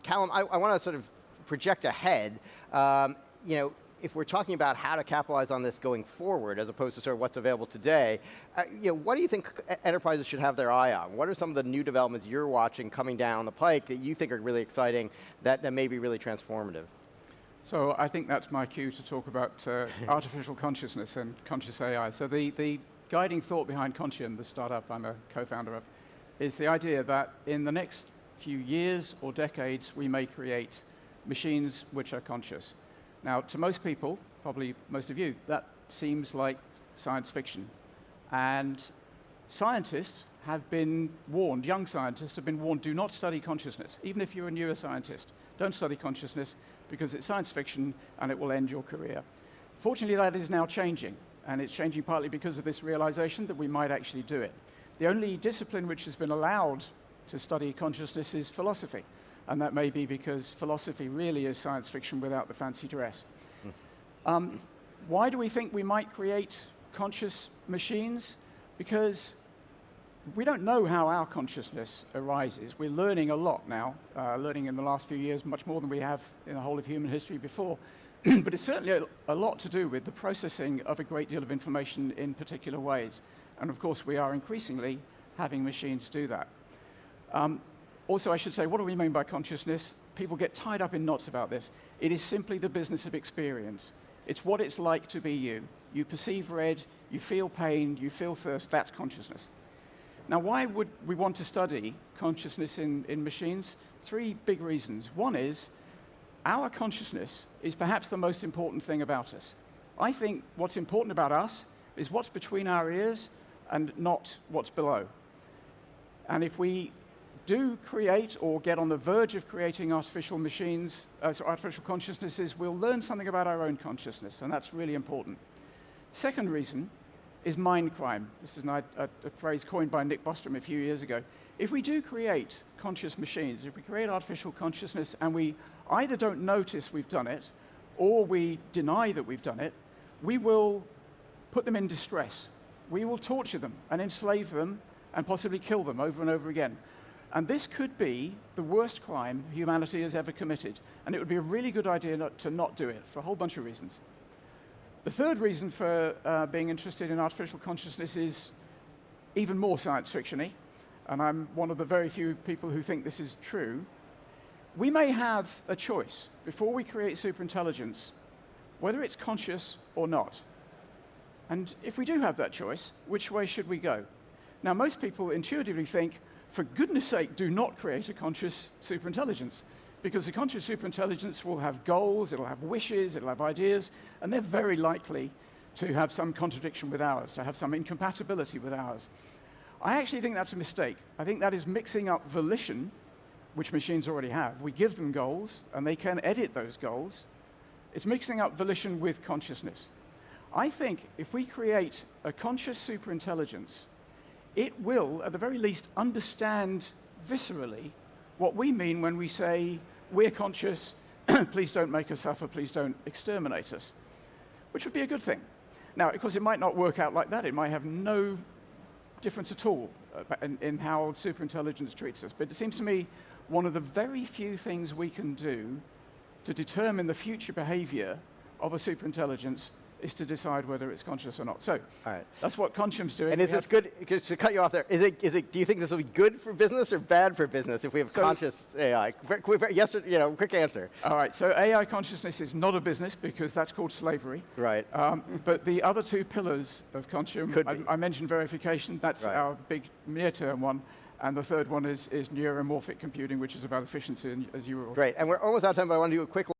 Callum, I want to sort of project ahead. You know, if we're talking about how to capitalize on this going forward, as opposed to sort of what's available today, you know, what do you think enterprises should have their eye on? What are some of the new developments you're watching coming down the pike that you think are really exciting, that may be really transformative? So I think that's my cue to talk about artificial consciousness and conscious AI. So the guiding thought behind Conscium, the startup I'm a co-founder of, is the idea that in the next few years or decades, we may create machines which are conscious. Now, to most people, probably most of you, that seems like science fiction. And scientists have been warned, young scientists have been warned, do not study consciousness. Even if you're a neuroscientist, don't study consciousness because it's science fiction and it will end your career. Fortunately, that is now changing. And it's changing partly because of this realization that we might actually do it. The only discipline which has been allowed to study consciousness is philosophy. And that may be because philosophy really is science fiction without the fancy dress. Why do we think we might create conscious machines? Because we don't know how our consciousness arises. We're learning a lot now, learning in the last few years much more than we have in the whole of human history before. But it's certainly a lot to do with the processing of a great deal of information in particular ways. And of course, we are increasingly having machines do that. Also, I should say, what do we mean by consciousness? People get tied up in knots about this. It is simply the business of experience. It's what it's like to be you. You perceive red, you feel pain, you feel thirst, that's consciousness. Now, why would we want to study consciousness in machines? Three big reasons. One is, our consciousness is perhaps the most important thing about us. I think what's important about us is what's between our ears and not what's below. And if we do create or get on the verge of creating artificial machines, artificial consciousnesses, we'll learn something about our own consciousness, and that's really important. Second reason is mind crime. This is a phrase coined by Nick Bostrom a few years ago. If we do create conscious machines, if we create artificial consciousness and we either don't notice we've done it or we deny that we've done it, we will put them in distress. We will torture them and enslave them and possibly kill them over and over again. And this could be the worst crime humanity has ever committed. And it would be a really good idea to not do it for a whole bunch of reasons. The third reason for being interested in artificial consciousness is even more science fiction-y. And I'm one of the very few people who think this is true. We may have a choice before we create superintelligence, whether it's conscious or not. And if we do have that choice, which way should we go? Now, most people intuitively think, for goodness sake, do not create a conscious superintelligence, because the conscious superintelligence will have goals, it'll have wishes, it'll have ideas, and they're very likely to have some contradiction with ours, to have some incompatibility with ours. I actually think that's a mistake. I think that is mixing up volition, which machines already have. We give them goals, and they can edit those goals. It's mixing up volition with consciousness. I think if we create a conscious superintelligence, it will, at the very least, understand viscerally what we mean when we say, we're conscious, please don't make us suffer, please don't exterminate us, which would be a good thing. Now, of course, it might not work out like that. It might have no difference at all in how superintelligence treats us. But it seems to me one of the very few things we can do to determine the future behavior of a superintelligence is to decide whether it's conscious or not. So, all right, that's what Conscium's doing. And is this good, just to cut you off there, do you think this will be good for business or bad for business if we have conscious AI? Yes, or, quick answer. All right, so AI consciousness is not a business because that's called slavery. Right. But the other two pillars of Conscium, I mentioned verification, that's our big near-term one. And the third one is neuromorphic computing, which is about efficiency, as you were all. Great, and we're almost out of time, but I want to do a quick